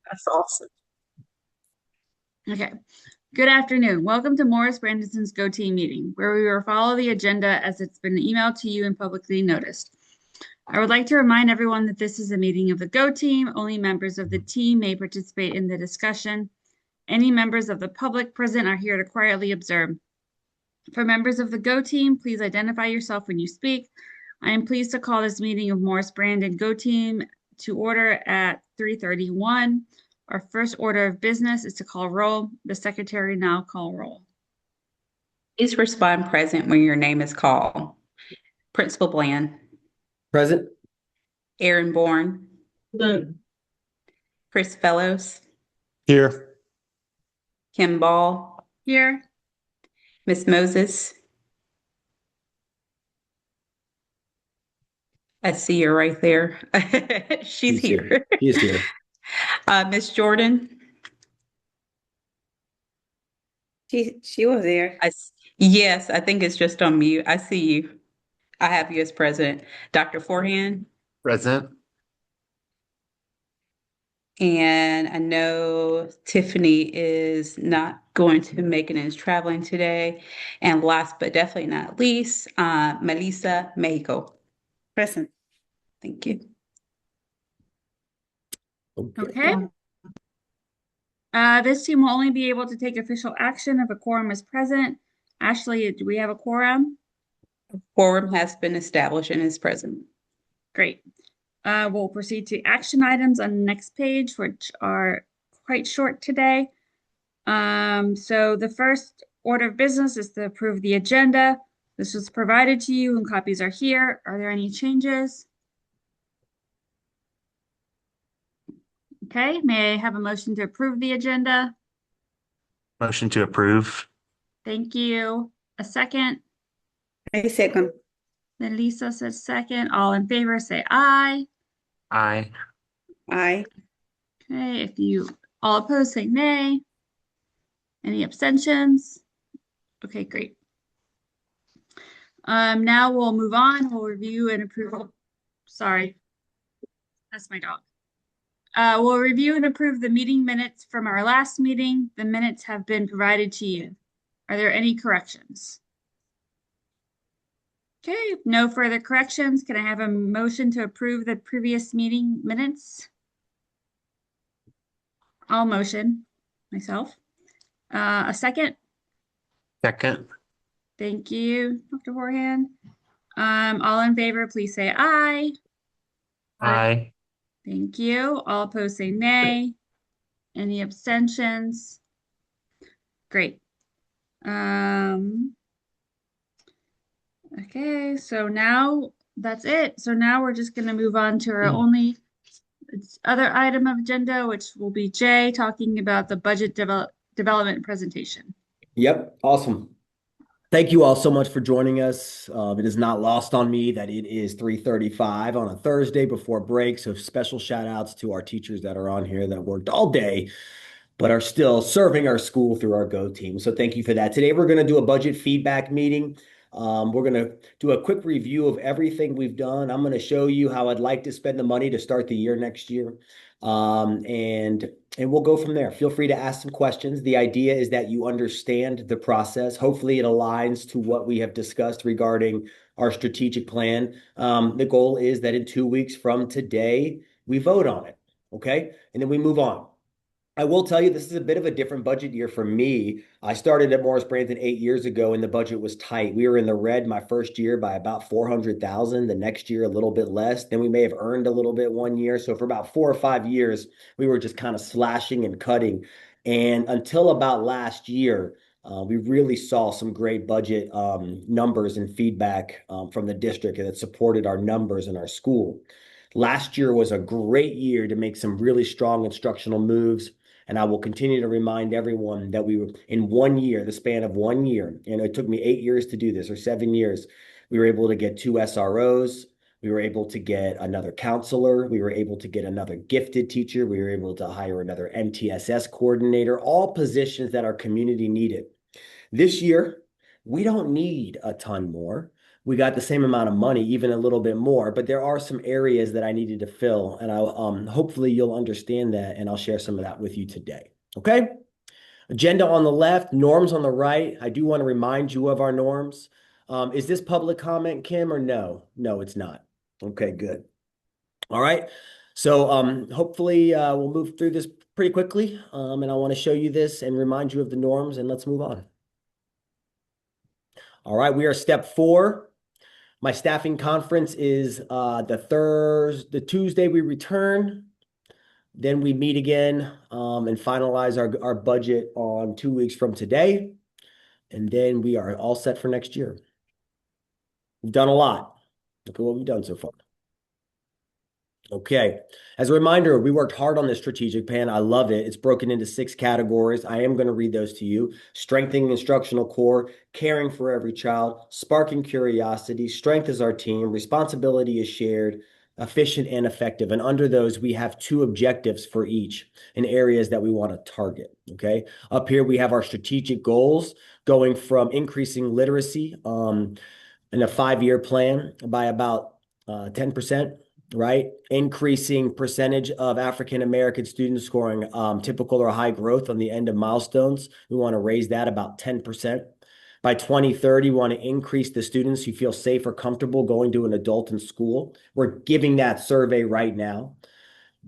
That's awesome. Okay. Good afternoon. Welcome to Morris Brandison's GOTeam Meeting, where we will follow the agenda as it's been emailed to you and publicly noticed. I would like to remind everyone that this is a meeting of the Go Team. Only members of the team may participate in the discussion. Any members of the public present are here to quietly observe. For members of the Go Team, please identify yourself when you speak. I am pleased to call this meeting of Morris Brandon Go Team to order at 3:31. Our first order of business is to call roll. The secretary now call roll. Please respond present when your name is called. Principal Bland, Present. Aaron Bourne, Good. Chris Fellows, Here. Kim Ball, Here. Miss Moses. I see her right there. She's here. He's here. Miss Jordan. She was there. Yes, I think it's just on mute. I see you. I have you as president. Dr. Forehand. Present. And I know Tiffany is not going to make it and is traveling today. And last but definitely not least, Melissa Mexico. Present. Thank you. Okay. This team will only be able to take official action if a quorum is present. Ashley, do we have a quorum? Quorum has been established and is present. Great. We'll proceed to action items on the next page, which are quite short today. So the first order of business is to approve the agenda. This was provided to you and copies are here. Are there any changes? Okay, may I have a motion to approve the agenda? Motion to approve. Thank you. A second? I second. Then Lisa says second. All in favor, say aye. Aye. Aye. Okay, if you all opposed, say nay. Any abstentions? Okay, great. Now we'll move on. We'll review and approve. Sorry, that's my dog. We'll review and approve the meeting minutes from our last meeting. The minutes have been provided to you. Are there any corrections? Okay, no further corrections. Can I have a motion to approve the previous meeting minutes? I'll motion myself. A second? Second. Thank you, Dr. Forehand. All in favor, please say aye. Aye. Thank you. All opposed, say nay. Any abstentions? Great. Okay, so now that's it. So now we're just going to move on to our only other item of agenda, which will be Jay talking about the budget development presentation. Yep, awesome. Thank you all so much for joining us. It is not lost on me that it is 3:35 on a Thursday before break. So special shout outs to our teachers that are on here that worked all day, but are still serving our school through our Go team. So thank you for that. Today, we're going to do a budget feedback meeting. We're going to do a quick review of everything we've done. I'm going to show you how I'd like to spend the money to start the year next year. And we'll go from there. Feel free to ask some questions. The idea is that you understand the process. Hopefully, it aligns to what we have discussed regarding our strategic plan. The goal is that in 2 weeks from today, we vote on it. Okay. And then we move on. I will tell you, this is a bit of a different budget year for me. I started at Morris Branson 8 years ago, and the budget was tight. We were in the red my first year by about 400,000. The next year, a little bit less. Then we may have earned a little bit one year. So for about 4 or 5 years, we were just kind of slashing and cutting. And until about last year, we really saw some great budget numbers and feedback from the district that supported our numbers in our school. Last year was a great year to make some really strong instructional moves. And I will continue to remind everyone that we were in 1 year, the span of 1 year, and it took me 8 years to do this, or 7 years. We were able to get 2 SROs. We were able to get another counselor. We were able to get another gifted teacher. We were able to hire another MTSS coordinator, all positions that our community needed. This year, we don't need a ton more. we got the same amount of money, even a little bit more, but there are some areas that I needed to fill, and I'll hopefully you'll understand that, and I'll share some of that with you today. Okay? Agenda on the left, norms on the right. I do want to remind you of our norms. Is this public comment, Kim, or no? No, it's not. Okay, good. All right. So hopefully we'll move through this pretty quickly. And I want to show you this and remind you of the norms, and let's move on. All right, we are step 4. My staffing conference is the Tuesday we return. Then we meet again and finalize our budget on 2 weeks from today. And then we are all set for next year. We've done a lot. Look at what we've done so far. Okay. As a reminder, we worked hard on this strategic plan. I love it. It's broken into 6 categories. I am going to read those to you. Strengthening instructional core, caring for every child, sparking curiosity, strength is our team, responsibility is shared, efficient and effective. And under those, we have 2 objectives for each in areas that we want to target. Okay. Up here, we have our strategic goals going from increasing literacy in a 5-year plan by about 10%. Right? Increasing percentage of African American students scoring typical or high growth on the end of milestones. We want to raise that about 10%. By 2030, we want to increase the students who feel safe or comfortable going to an adult in school. We're giving that survey right now,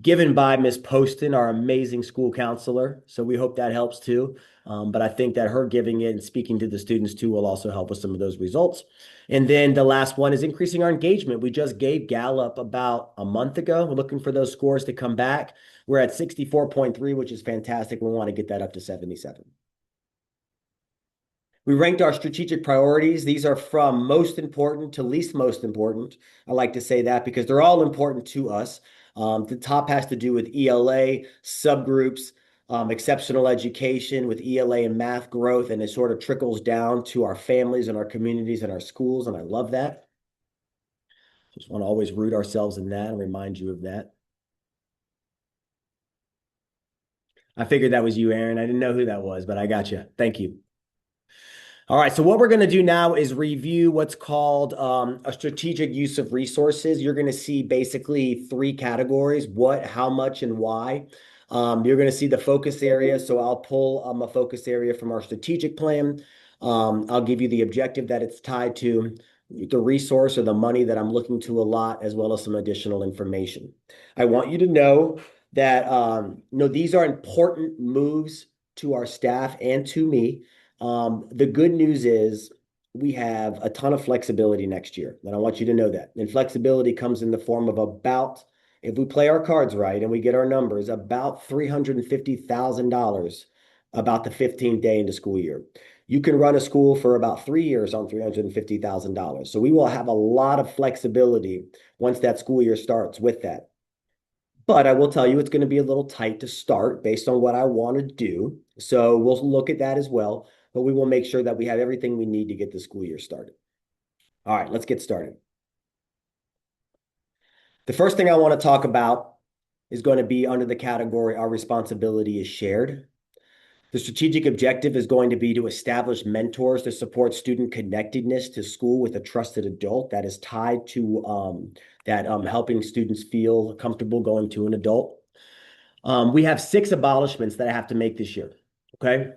given by Ms. Poston, our amazing school counselor. So we hope that helps too. But I think that her giving it and speaking to the students too will also help with some of those results. And then the last one is increasing our engagement. We just gave Gallup about a month ago. We're looking for those scores to come back. We're at 64.3, which is fantastic. We want to get that up to 77. We ranked our strategic priorities. These are from most important to least most important. I like to say that because they're all important to us. The top has to do with ELA, subgroups, exceptional education with ELA and math growth, and it sort of trickles down to our families and our communities and our schools, and I love that. Just want to always root ourselves in that and remind you of that. I figured that was you, Aaron. I didn't know who that was, but I got you. Thank you. All right, so what we're going to do now is review what's called a strategic use of resources. You're going to see basically 3 categories: what, how much, and why. You're going to see the focus area. So I'll pull a focus area from our strategic plan. I'll give you the objective that it's tied to, the resource or the money that I'm looking to allot, as well as some additional information. I want you to know that these are important moves to our staff and to me. The good news is we have a ton of flexibility next year, and I want you to know that. And flexibility comes in the form of about, if we play our cards right and we get our numbers, about $350,000 about the 15th day into school year. You can run a school for about 3 years on $350,000. So we will have a lot of flexibility once that school year starts with that. But I will tell you, it's going to be a little tight to start based on what I want to do. So we'll look at that as well, but we will make sure that we have everything we need to get the school year started. All right, let's get started. The first thing I want to talk about is going to be under the category, our responsibility is shared. The strategic objective is going to be to establish mentors to support student connectedness to school with a trusted adult that is tied to helping students feel comfortable going to an adult. We have 6 abolishments that I have to make this year, okay?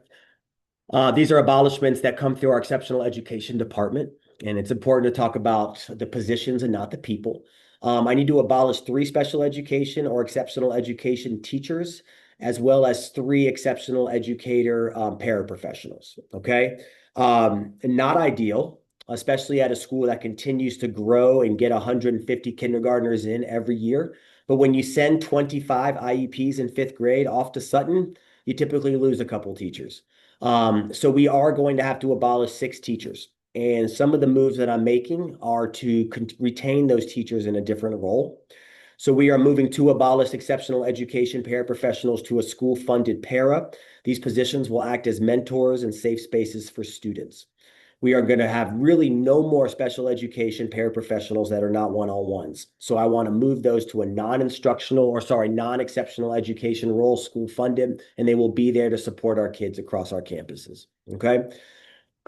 These are abolishments that come through our exceptional education department, and it's important to talk about the positions and not the people. I need to abolish 3 special education or exceptional education teachers, as well as 3 exceptional educator paraprofessionals, okay? Not ideal, especially at a school that continues to grow and get 150 kindergartners in every year. But when you send 25 IEPs in 5th grade off to Sutton, you typically lose a couple teachers. So we are going to have to abolish 6 teachers. And some of the moves that I'm making are to retain those teachers in a different role. So we are moving to abolish exceptional education paraprofessionals to a school-funded para. These positions will act as mentors and safe spaces for students. We are going to have really no more special education paraprofessionals that are not one-on-ones. So I want to move those to a non-exceptional education role, school-funded, and they will be there to support our kids across our campuses, okay?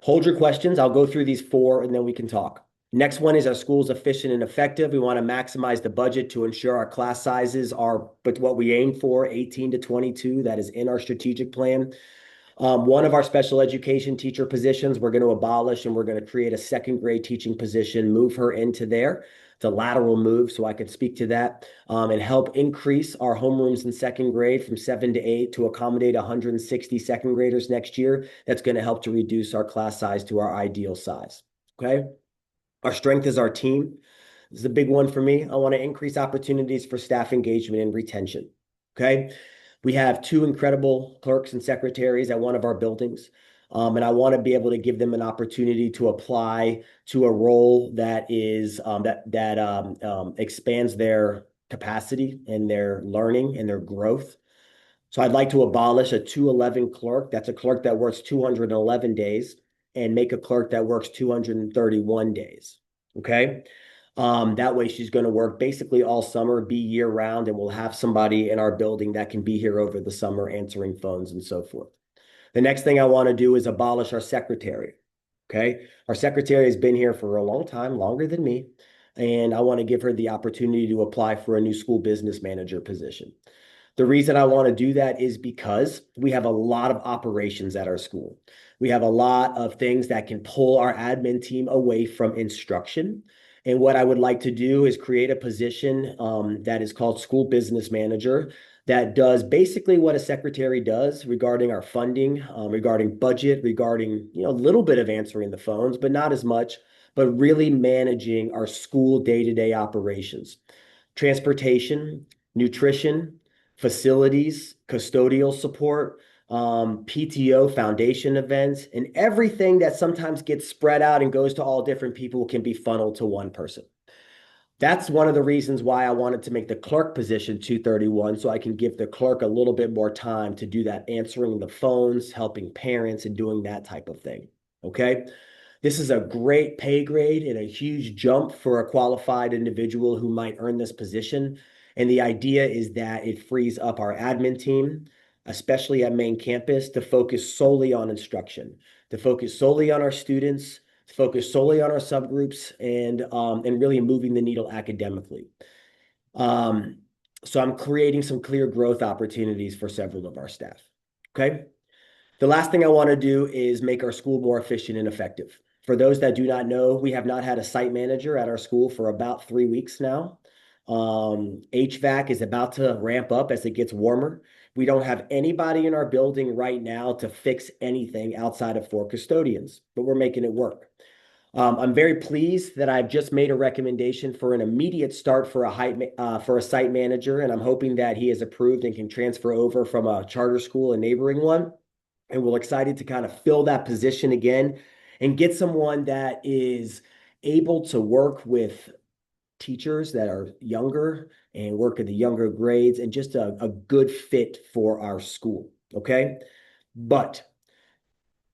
Hold your questions. I'll go through these 4 and then we can talk. Next one is our schools efficient and effective. We want to maximize the budget to ensure our class sizes are but what we aim for, 18 to 22. That is in our strategic plan. One of our special education teacher positions we're going to abolish, and we're going to create a second grade teaching position, move her into there. It's a lateral move, so I could speak to that, and help increase our homerooms in second grade from 7 to 8 to accommodate 160 second graders next year. That's going to help to reduce our class size to our ideal size. Okay. Our strength is our team. This is a big one for me. I want to increase opportunities for staff engagement and retention. Okay. We have 2 incredible clerks and secretaries at one of our buildings. And I want to be able to give them an opportunity to apply to a role that is expands their capacity and their learning and their growth. So I'd like to abolish a 211 clerk. That's a clerk that works 211 days, and make a clerk that works 231 days. Okay. That way she's going to work basically all summer, be year round, and we'll have somebody in our building that can be here over the summer answering phones and so forth. The next thing I want to do is abolish our secretary. Okay. Our secretary has been here for a long time, longer than me. And I want to give her the opportunity to apply for a new school business manager position. The reason I want to do that is because we have a lot of operations at our school. We have a lot of things that can pull our admin team away from instruction. And what I would like to do is create a position that is called school business manager that does basically what a secretary does regarding our funding, regarding budget, regarding, a little bit of answering the phones, but not as much, but really managing our school day-to-day operations, transportation, nutrition, facilities, custodial support, PTO, foundation events, and everything that sometimes gets spread out and goes to all different people can be funneled to one person. That's one of the reasons why I wanted to make the clerk position 231, so I can give the clerk a little bit more time to do that, answering the phones, helping parents, and doing that type of thing. Okay. This is a great pay grade and a huge jump for a qualified individual who might earn this position. And the idea is that it frees up our admin team, especially at main campus, to focus solely on instruction, to focus solely on our students, to focus solely on our subgroups, and really moving the needle academically. So I'm creating some clear growth opportunities for several of our staff. Okay. The last thing I want to do is make our school more efficient and effective. For those that do not know, we have not had a site manager at our school for about 3 weeks now. HVAC is about to ramp up as it gets warmer. We don't have anybody in our building right now to fix anything outside of 4 custodians, but we're making it work. I'm very pleased that I've just made a recommendation for an immediate start for a site manager, and I'm hoping that he is approved and can transfer over from a charter school, a neighboring one. And we're excited to kind of fill that position again and get someone that is able to work with teachers that are younger and work at the younger grades, and just a good fit for our school. Okay. But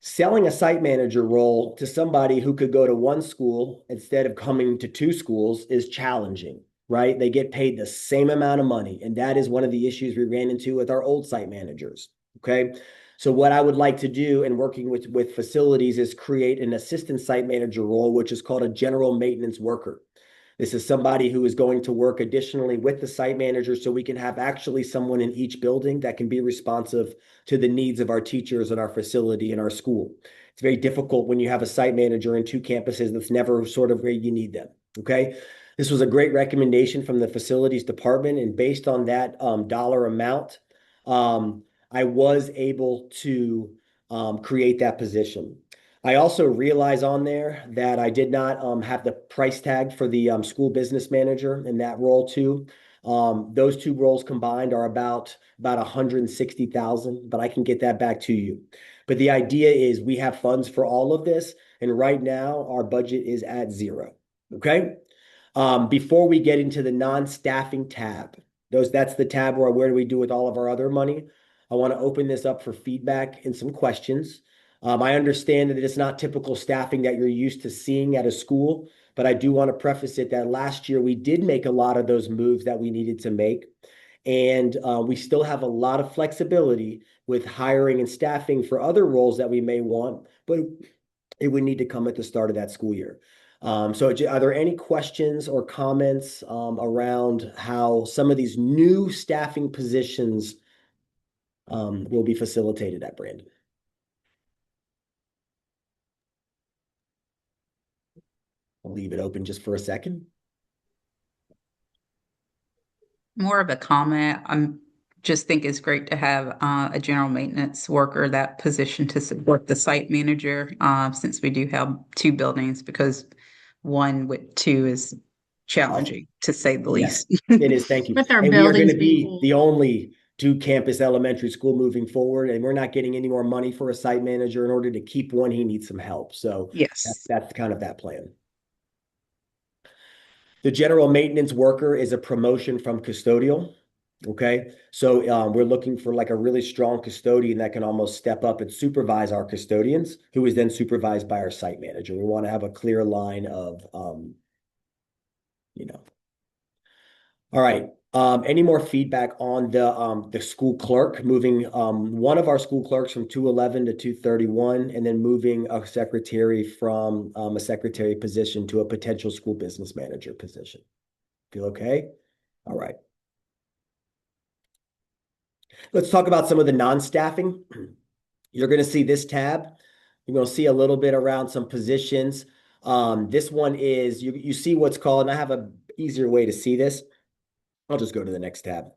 selling a site manager role to somebody who could go to one school instead of coming to 2 schools is challenging, right? They get paid the same amount of money. And that is one of the issues we ran into with our old site managers. Okay. So what I would like to do in working with facilities is create an assistant site manager role, which is called a general maintenance worker. This is somebody who is going to work additionally with the site manager, so we can have actually someone in each building that can be responsive to the needs of our teachers and our facility and our school. It's very difficult when you have a site manager in 2 campuses that's never sort of where you need them. Okay. This was a great recommendation from the facilities department, and based on that dollar amount, I was able to create that position. I also realize on there that I did not have the price tag for the school business manager in that role too. Those 2 roles combined are about 160,000, but I can get that back to you. But the idea is we have funds for all of this, and right now our budget is at 0. Okay. Before we get into the non-staffing tab, that's the tab where do we do with all of our other money? I want to open this up for feedback and some questions. I understand that it's not typical staffing that you're used to seeing at a school, but I do want to preface it that last year we did make a lot of those moves that we needed to make. And we still have a lot of flexibility with hiring and staffing for other roles that we may want, but it would need to come at the start of that school year. Are there any questions or comments around how some of these new staffing positions will be facilitated at Brandon? I'll leave it open just for a second. More of a comment. I'm just think it's great to have a general maintenance worker, that position to support the site manager, since we do have two buildings, because one with two is challenging to say the Yes, least. it is. Thank you. With our And we are going buildings to being be full. the only two-campus elementary school moving forward, and we're not getting any more money for a site manager. In order to keep one, he needs some help. So Yes. that's kind of that plan. The general maintenance worker is a promotion from custodial. Okay, so we're looking for like a really strong custodian that can almost step up and supervise our custodians, who is then supervised by our site manager. We want to have a clear line of, you know. All right. Any more feedback on the school clerk moving one of our school clerks from 211 to 231, and then moving a secretary from a secretary position to a potential school business manager position? Feel okay? All right. Let's talk about some of the non-staffing. You're going to see this tab. You're going to see a little bit around some positions. This one is, you see what's called, and I have an easier way to see this. I'll just go to the next tab.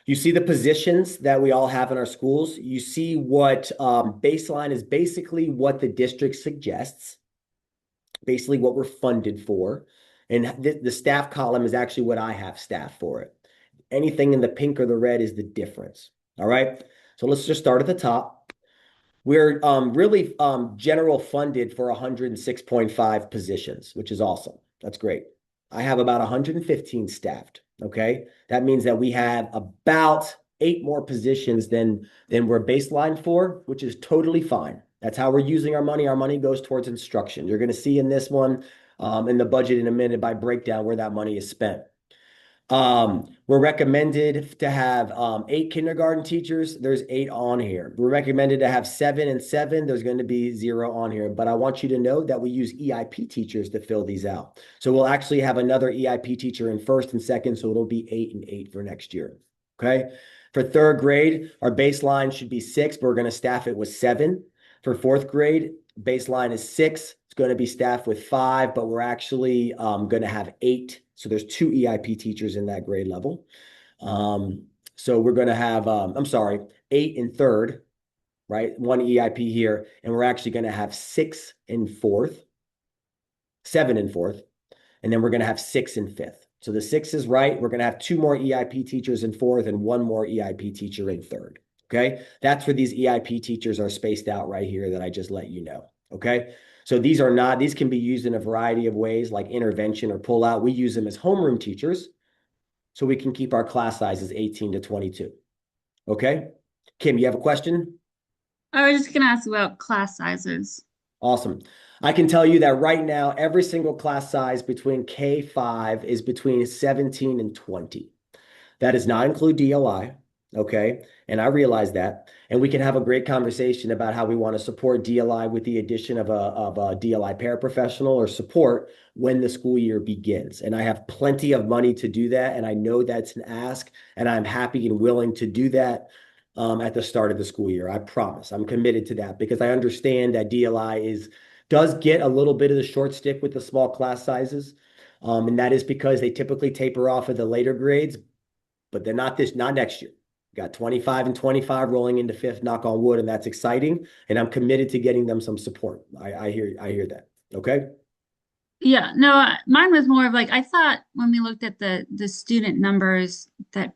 You see the positions that we all have in our schools. You see what baseline is, basically what the district suggests, basically what we're funded for. And the staff column is actually what I have staff for it. Anything in the pink or the red is the difference. All right. So let's just start at the top. We're really general funded for 106.5 positions, which is awesome. That's great. I have about 115 staffed. Okay. That means that we have about 8 more positions than we're baseline for, which is totally fine. That's how we're using our money. Our money goes towards instruction. You're going to see in this one, in the budget in a minute, by breakdown, where that money is spent. We're recommended to have 8 kindergarten teachers. There's 8 on here. We're recommended to have 7 and 7. There's going to be 0 on here. But I want you to know that we use EIP teachers to fill these out. So we'll actually have another EIP teacher in first and second. So it'll be 8 and 8 for next year. Okay. For third grade, our baseline should be 6, but we're going to staff it with 7. For fourth grade, baseline is 6. It's going to be staffed with 5, but we're actually going to have 8. So there's 2 EIP teachers in that grade level. So we're going to have, 8 in third, right? 1 EIP here. And we're actually going to have 6 in fourth, 7 in fourth, and then we're going to have 6 in fifth. So the 6 is right. We're going to have 2 more EIP teachers in fourth and 1 more EIP teacher in third. Okay. That's where these EIP teachers are spaced out right here that I just let you know. Okay. So these can be used in a variety of ways, like intervention or pull out. We use them as homeroom teachers so we can keep our class sizes 18 to 22. Okay. Kim, you have a question? I was just going to ask about class sizes. Awesome. I can tell you that right now, every single class size between K5 is between 17 and 20. That does not include DLI. Okay. And I realize that. And we can have a great conversation about how we want to support DLI with the addition of a DLI paraprofessional or support when the school year begins. And I have plenty of money to do that. And I know that's an ask, and I'm happy and willing to do that at the start of the school year. I promise. I'm committed to that because I understand that DLI does get a little bit of the short stick with the small class sizes. And that is because they typically taper off of the later grades, but they're not next year. Got 25 and 25 rolling into fifth, knock on wood, and that's exciting. And I'm committed to getting them some support. I hear that. Okay. Yeah, no, mine was more of like, I thought when we looked at the student numbers that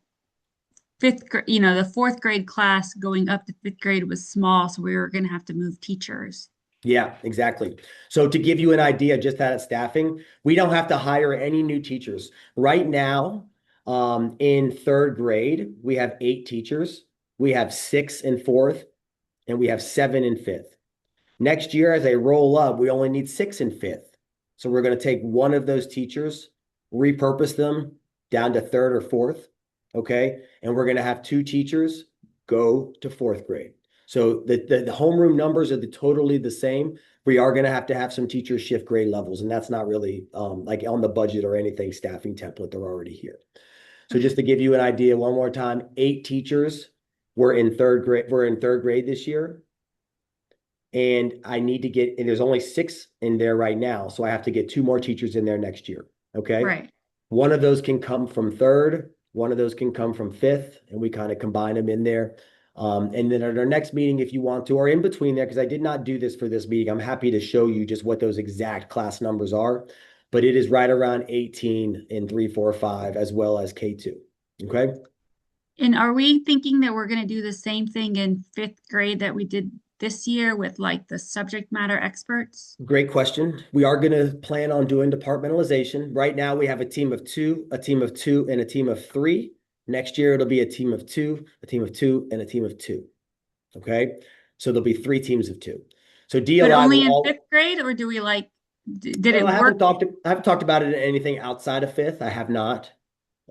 fifth grade, the fourth grade class going up to fifth grade was small, so we were going to have to move teachers. Yeah, exactly. So to give you an idea, just out of staffing, we don't have to hire any new teachers. Right now, in third grade, we have 8 teachers. We have 6 in fourth, and we have 7 in fifth. Next year, as they roll up, we only need 6 in fifth. So we're going to take one of those teachers, repurpose them down to third or fourth. Okay. And we're going to have 2 teachers go to fourth grade. So the homeroom numbers are totally the same. We are going to have some teachers shift grade levels, and that's not really like on the budget or anything staffing template. They're already here. So just to give you an idea, one more time, 8 teachers were in third grade. We're in third grade this year. And I need to get, and there's only 6 in there right now. So I have to get 2 more teachers in there next year. Okay. Right. One of those can come from third, one of those can come from fifth, and we kind of combine them in there. And then at our next meeting, if you want to, or in between there, because I did not do this for this meeting, I'm happy to show you just what those exact class numbers are. But it is right around 18 in 3, 4, 5, as well as K2. Okay. And are we thinking that we're going to do the same thing in 5th grade that we did this year with like the subject matter experts? Great question. We are going to plan on doing departmentalization. Right now, we have a team of 2, a team of 2, and a team of 3. Next year, it'll be a team of 2, a team of 2, and a team of 2. Okay. So there'll be 3 teams of 2. So But DLI only will in all, 5th grade, or do we like, did it I work? haven't talked about it in anything outside of 5th. I have not,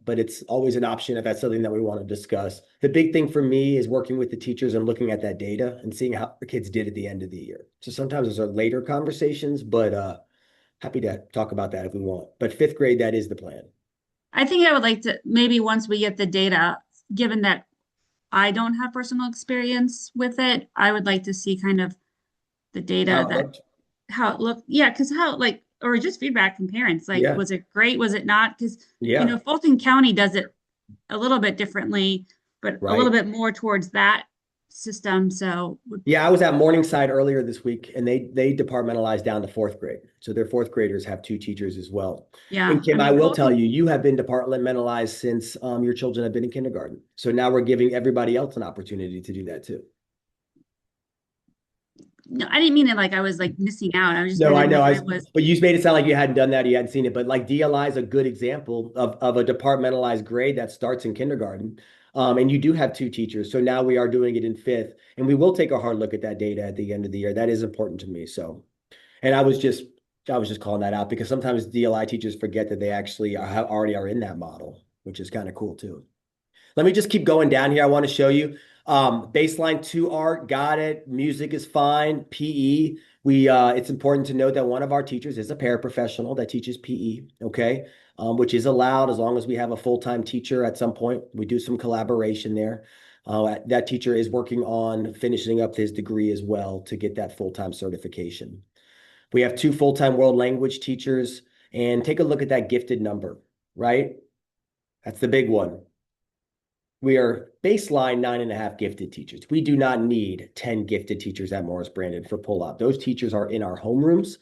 but it's always an option if that's something that we want to discuss. The big thing for me is working with the teachers and looking at that data and seeing how the kids did at the end of the year. So sometimes those are later conversations, but happy to talk about that if we want. But 5th grade, that is the plan. I think I would like to, maybe once we get the data, given that I don't have personal experience with it, I would like to see kind of the data How it that, looked. how it looked. Yeah, because how, like, or just feedback from parents. Like, Yeah. was it great? Was it not? Because, Yeah. Fulton County does it a little bit differently, but a little Right. bit more towards that system. So, Yeah, I was at Morningside earlier this week, and they departmentalized down to 4th grade. So their 4th graders have 2 teachers as well. yeah, And Kim, I I mean, will tell Fulton, you, you have been departmentalized since your children have been in kindergarten. So now we're giving everybody else an opportunity to do that too. no, I didn't mean it like I was like missing out. I just No, meant I it know. like I was, But you made it sound like you hadn't done that, you hadn't seen it. But like DLI is a good example of a departmentalized grade that starts in kindergarten. And you do have 2 teachers. So now we are doing it in 5th. And we will take a hard look at that data at the end of the year. That is important to me. So, and I was just calling that out because sometimes DLI teachers forget that they actually already are in that model, which is kind of cool too. Let me just keep going down here. I want to show you baseline 2 art, got it. Music is fine. PE, it's important to note that one of our teachers is a paraprofessional that teaches PE, okay, which is allowed as long as we have a full-time teacher at some point. We do some collaboration there. That teacher is working on finishing up his degree as well to get that full-time certification. We have 2 full-time world language teachers, and take a look at that gifted number, right? That's the big one. We are baseline 9.5 gifted teachers. We do not need 10 gifted teachers at Morris Brandon for pull-out. Those teachers are in our homerooms.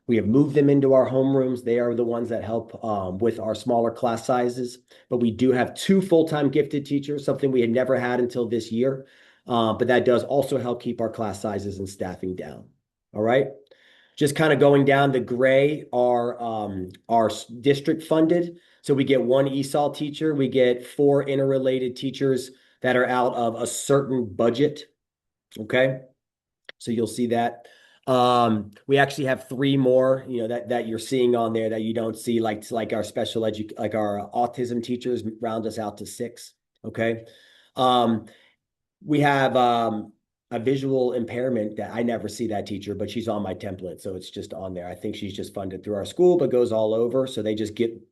We have moved them into our homerooms. They are the ones that help with our smaller class sizes. But we do have 2 full-time gifted teachers, something we had never had until this year. But that does also help keep our class sizes and staffing down. All right. Just kind of going down, the gray are district funded. So we get 1 ESOL teacher. We get 4 interrelated teachers that are out of a certain budget. Okay. So you'll see that. We actually have 3 more, that you're seeing on there that you don't see, like our like our autism teachers round us out to 6. Okay. We have a visual impairment that I never see that teacher, but she's on my template. So it's just on there. I think she's just funded through our school, but goes all over. So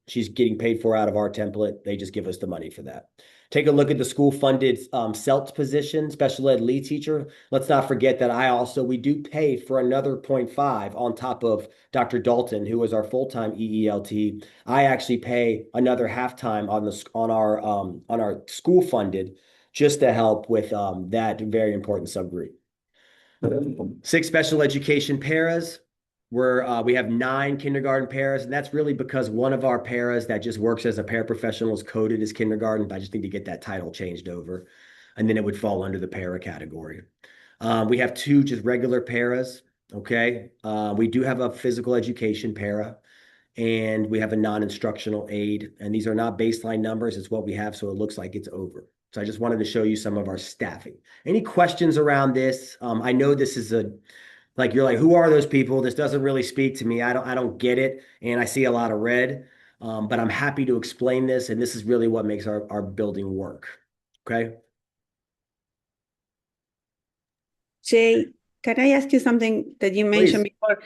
she's getting paid for out of our template. They just give us the money for that. Take a look at the school funded CELT position, special ed lead teacher. Let's not forget that we do pay for another 0.5 on top of Dr. Dalton, who is our full-time EELT. I actually pay another half-time on our school funded just to help with that very important subgroup. 6 special education paras. We have 9 kindergarten paras, and that's really because one of our paras that just works as a paraprofessional is coded as kindergarten. But I just need to get that title changed over, and then it would fall under the para category. We have 2 just regular paras. Okay. We do have a physical education para, and we have a non-instructional aid, and these are not baseline numbers. It's what we have, so it looks like it's over. So I just wanted to show you some of our staffing. Any questions around this? I know this is you're like, who are those people? This doesn't really speak to me. I don't get it. And I see a lot of red, but I'm happy to explain this. And this is really what makes our building work. Okay. Jay, Can I ask you something that you mentioned before?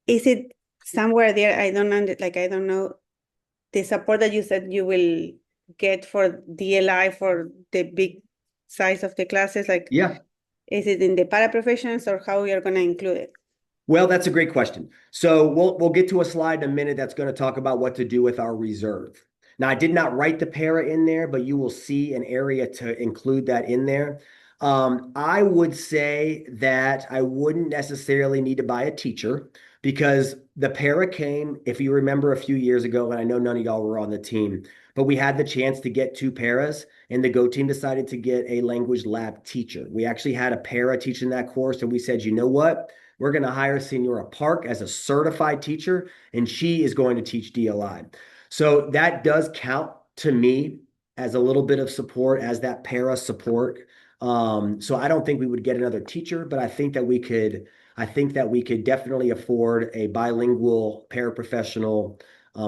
Is it somewhere there? I don't I don't know the support that you said you will get for DLI for the big size of the classes. Like, Yeah. is it in the paraprofessionals or how you're going to include it? Well, that's a great question. So we'll get to a slide in a minute that's going to talk about what to do with our reserve. Now, I did not write the para in there, but you will see an area to include that in there. I would say that I wouldn't necessarily need to buy a teacher because the para came, if you remember a few years ago, and I know none of y'all were on the team, but we had the chance to get 2 paras, and the Go team decided to get a language lab teacher. We actually had a para teaching that course, and we said, you know what? We're going to hire Senora Park as a certified teacher, and she is going to teach DLI. So that does count to me as a little bit of support, as that para support. So I don't think we would get another teacher, but I think that we could definitely afford a bilingual paraprofessional,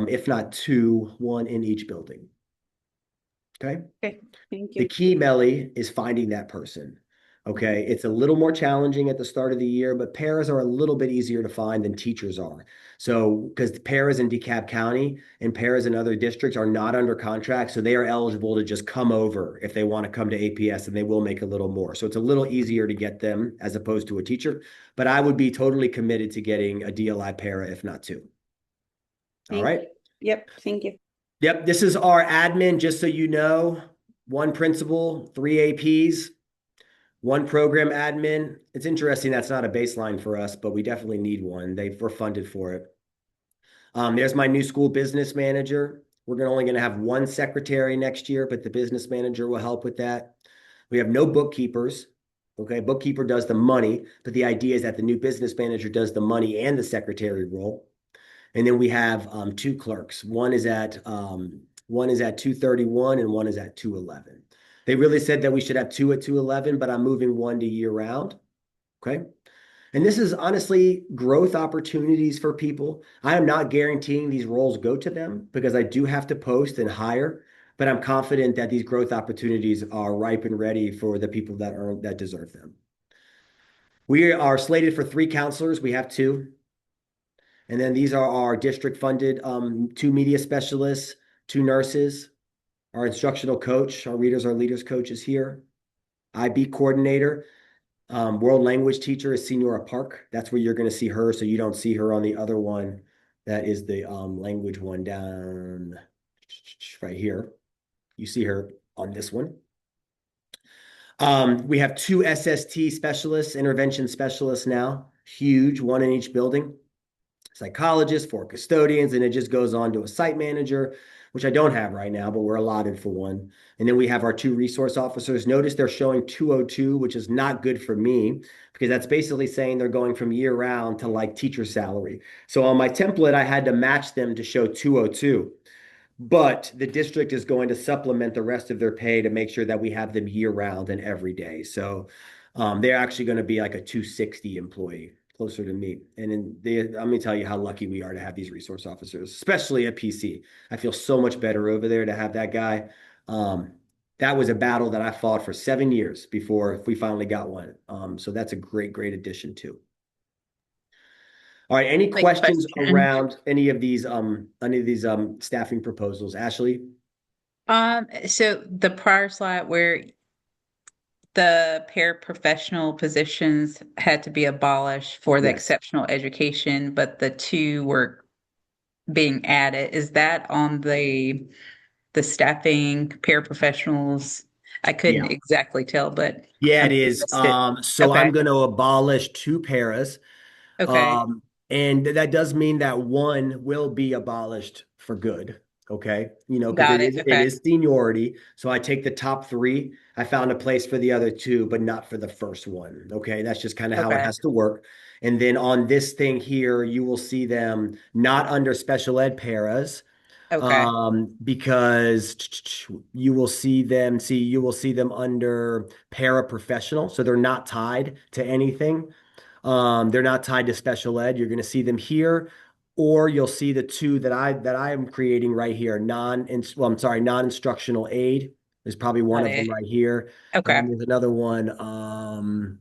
if not 2, 1 in each building. Okay. Okay, thank The you. key, Melly, is finding that person. Okay. It's a little more challenging at the start of the year, but paras are a little bit easier to find than teachers are. So, because the paras in DeKalb County and paras in other districts are not under contract, so they are eligible to just come over if they want to come to APS, and they will make a little more. So it's a little easier to get them as opposed to a teacher. But I would be totally committed to getting a DLI para, if not 2. All Thank right. you. Yep, thank you. Yep, this is our admin, just so you know. 1 principal, 3 APs, 1 program admin. It's interesting that's not a baseline for us, but we definitely need one. We're funded for it. There's my new school business manager. We're only going to have 1 secretary next year, but the business manager will help with that. We have no bookkeepers. Okay, bookkeeper does the money, but the idea is that the new business manager does the money and the secretary role. And then we have 2 clerks. One is at 231 and one is at 211. They really said that we should have 2 at 211, but I'm moving 1 to year round. Okay. And this is honestly growth opportunities for people. I am not guaranteeing these roles go to them because I do have to post and hire, but I'm confident that these growth opportunities are ripe and ready for the people that deserve them. We are slated for 3 counselors. We have 2. And then these are our district funded 2 media specialists, 2 nurses, our instructional coach, our leaders coach is here, IB coordinator, world language teacher is Senora Park. That's where you're going to see her. So you don't see her on the other one. That is the language one down right here. You see her on this one. We have 2 SST specialists, intervention specialists now, huge, 1 in each building. Psychologists, 4 custodians, and it just goes on to a site manager, which I don't have right now, but we're allotted for 1. And then we have our 2 resource officers. Notice they're showing 202, which is not good for me because that's basically saying they're going from year round to like teacher salary. So on my template, I had to match them to show 202. But the district is going to supplement the rest of their pay to make sure that we have them year round and every day. So they're actually going to be like a 260 employee, closer to me. And let me tell you how lucky we are to have these resource officers, especially at PC. I feel so much better over there to have that guy. That was a battle that I fought for 7 years before we finally got one. So that's a great, great addition too. All right, any Quick questions question. around any of these staffing proposals? Ashley? So the prior slide where the paraprofessional positions had to be abolished for the Yes. exceptional education, but the 2 were being added. Is that on the staffing paraprofessionals? I couldn't Yeah. exactly tell, but Yeah, I it is. missed it. So Okay. I'm going to abolish 2 paras. Okay. And that does mean that 1 will be abolished for good. Okay. Because Got it. it Okay. is seniority. So I take the top 3. I found a place for the other 2, but not for the first one. Okay. That's just kind of how it Okay. has to work. And then on this thing here, you will see them not under special ed paras. Okay. Because you will see them under paraprofessional. So they're not tied to anything. They're not tied to special ed. You're going to see them here, or you'll see the 2 that I am creating right here. Non-instructional aid. There's probably one Got of them it. right here. And Okay. then there's another one.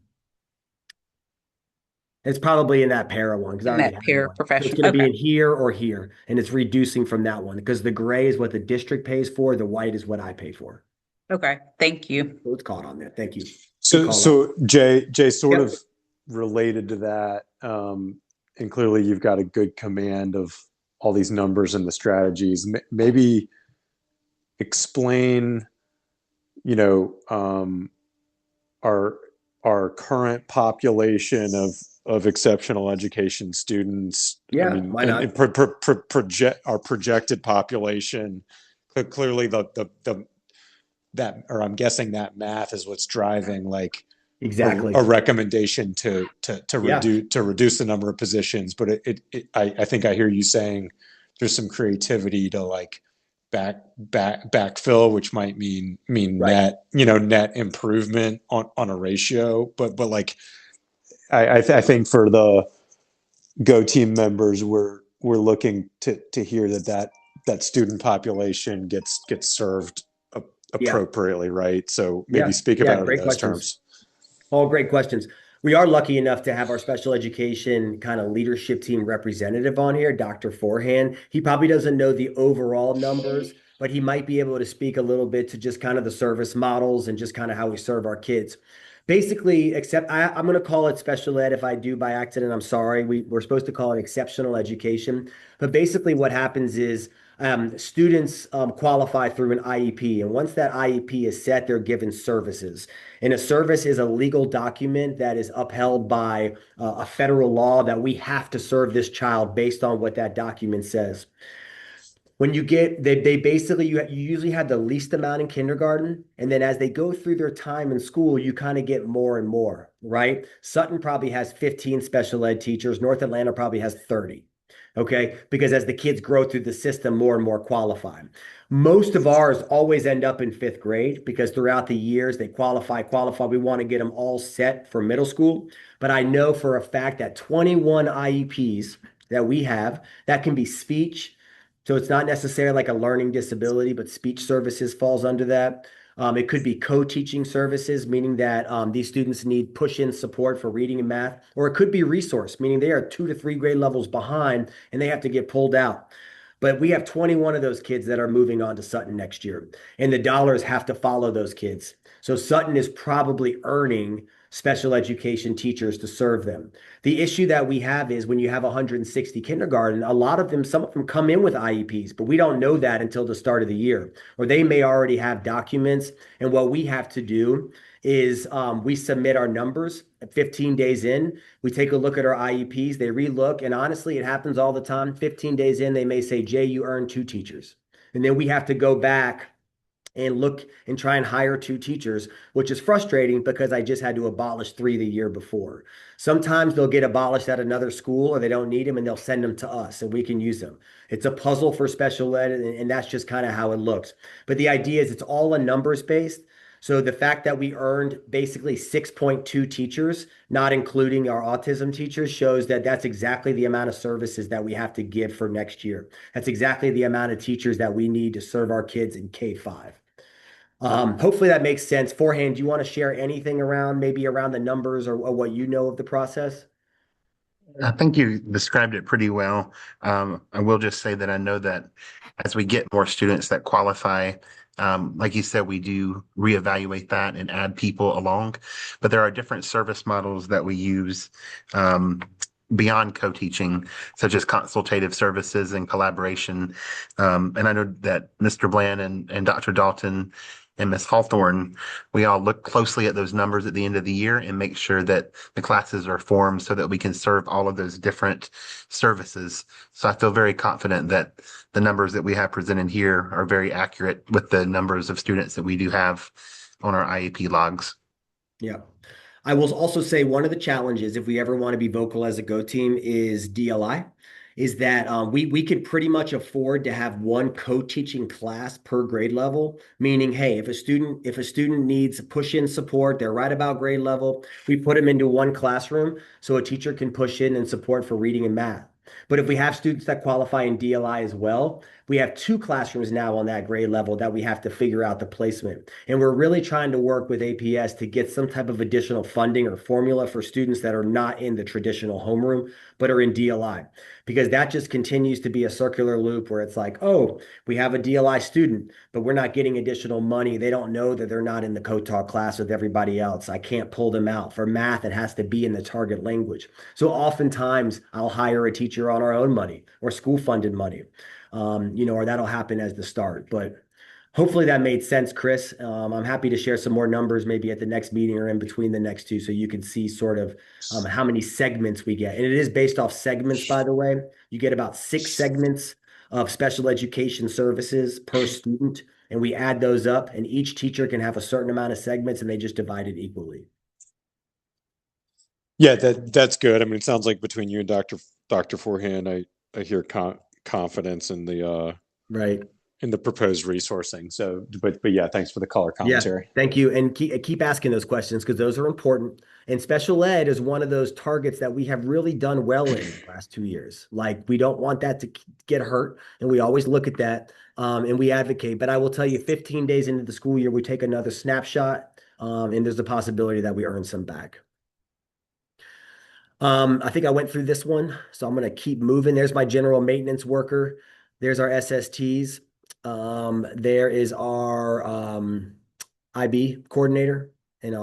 It's probably in that para one because I In already that had peer one. So it's professional. going to be Okay. in here or here, and it's reducing from that one because the gray is what the district pays for. The white is what I pay for. Okay. Thank you. So it's caught on there. Thank you. Good So, call out. so Jay, sort Yep. of related to that, and clearly you've got a good command of all these numbers and the strategies. Maybe explain, you know, our our current population of exceptional education students. I Yeah, mean, why and not? project our projected population. Clearly, the that, or I'm guessing that math is what's driving like Exactly. a recommendation to Yeah. reduce the number of positions. But I think I hear you saying there's some creativity to like backfill, which might mean Right. net improvement on a ratio. But like I think for the Go team members, we're looking to hear that student population gets served Yeah. appropriately, right? So maybe Yeah. speak Yeah. about it in Great those questions. terms. All great questions. We are lucky enough to have our special education kind of leadership team representative on here, Dr. Forehand. He probably doesn't know the overall numbers, but he might be able to speak a little bit to just kind of the service models and just kind of how we serve our kids. Basically, except I'm going to call it special ed. If I do by accident, I'm sorry. We're supposed to call it exceptional education. But basically, what happens is students qualify through an IEP. And once that IEP is set, they're given services. And a service is a legal document that is upheld by a federal law that we have to serve this child based on what that document says. When you get, they basically, you usually have the least amount in kindergarten. And then as they go through their time in school, you kind of get more and more, right? Sutton probably has 15 special ed teachers. North Atlanta probably has 30. Okay. Because as the kids grow through the system, more and more qualify. Most of ours always end up in fifth grade because throughout the years they qualify. We want to get them all set for middle school. But I know for a fact that 21 IEPs that we have, that can be speech. So it's not necessarily like a learning disability, but speech services falls under that. It could be co-teaching services, meaning that these students need push-in support for reading and math, or it could be resource, meaning they are 2 to 3 grade levels behind and they have to get pulled out. But we have 21 of those kids that are moving on to Sutton next year, and the dollars have to follow those kids. So Sutton is probably earning special education teachers to serve them. The issue that we have is when you have 160 kindergarten, a lot of them, some of them come in with IEPs, but we don't know that until the start of the year, or they may already have documents. And what we have to do is we submit our numbers 15 days in. We take a look at our IEPs, they relook, and honestly, it happens all the time. 15 days in, they may say, Jay, you earned 2 teachers. And then we have to go back and look and try and hire 2 teachers, which is frustrating because I just had to abolish 3 the year before. Sometimes they'll get abolished at another school or they don't need them and they'll send them to us and we can use them. It's a puzzle for special ed, and that's just kind of how it looks. But the idea is it's all a numbers based. So the fact that we earned basically 6.2 teachers, not including our autism teachers, shows that that's exactly the amount of services that we have to give for next year. That's exactly the amount of teachers that we need to serve our kids in K-5. Hopefully that makes sense. Forehand, do you want to share anything around maybe around the numbers or what you know of the process? I think you described it pretty well. I will just say that I know that as we get more students that qualify, like you said, we do reevaluate that and add people along. But there are different service models that we use beyond co-teaching, such as consultative services and collaboration. And I know that Mr. Bland and Dr. Dalton and Ms. Hawthorne, we all look closely at those numbers at the end of the year and make sure that the classes are formed so that we can serve all of those different services. So I feel very confident that the numbers that we have presented here are very accurate with the numbers of students that we do have on our IEP logs. Yeah. I will also say one of the challenges, if we ever want to be vocal as a Go team, is DLI. Is that we could pretty much afford to have one co-teaching class per grade level, meaning, hey, if a student needs push-in support, they're right about grade level, we put them into one classroom so a teacher can push in and support for reading and math. But if we have students that qualify in DLI as well, We have 2 classrooms now on that grade level that we have to figure out the placement. And we're really trying to work with APS to get some type of additional funding or formula for students that are not in the traditional homeroom, but are in DLI, because that just continues to be a circular loop where it's like, oh, we have a DLI student, but we're not getting additional money. They don't know that they're not in the co-taught class with everybody else. I can't pull them out. For math, it has to be in the target language. So oftentimes I'll hire a teacher on our own money or school funded money, or that'll happen as the start. But hopefully that made sense, Chris. I'm happy to share some more numbers maybe at the next meeting or in between the next two so you can see sort of how many segments we get. And it is based off segments, by the way. You get about 6 segments of special education services per student, and we add those up, and each teacher can have a certain amount of segments, and they just divide it equally. Yeah, that's good. I mean, it sounds like between you and Dr. Forehand, I hear confidence in the Right. in the proposed resourcing. So, but yeah, thanks for the color commentary. Yeah, thank you. And keep asking those questions because those are important. And special ed is one of those targets that we have really done well in the last 2 years. Like we don't want that to get hurt. And we always look at that and we advocate. But I will tell you, 15 days into the school year, we take another snapshot and there's a possibility that we earn some back. I think I went through this one, so I'm going to keep moving. There's my general maintenance worker. There's our SSTs. There is our IB coordinator and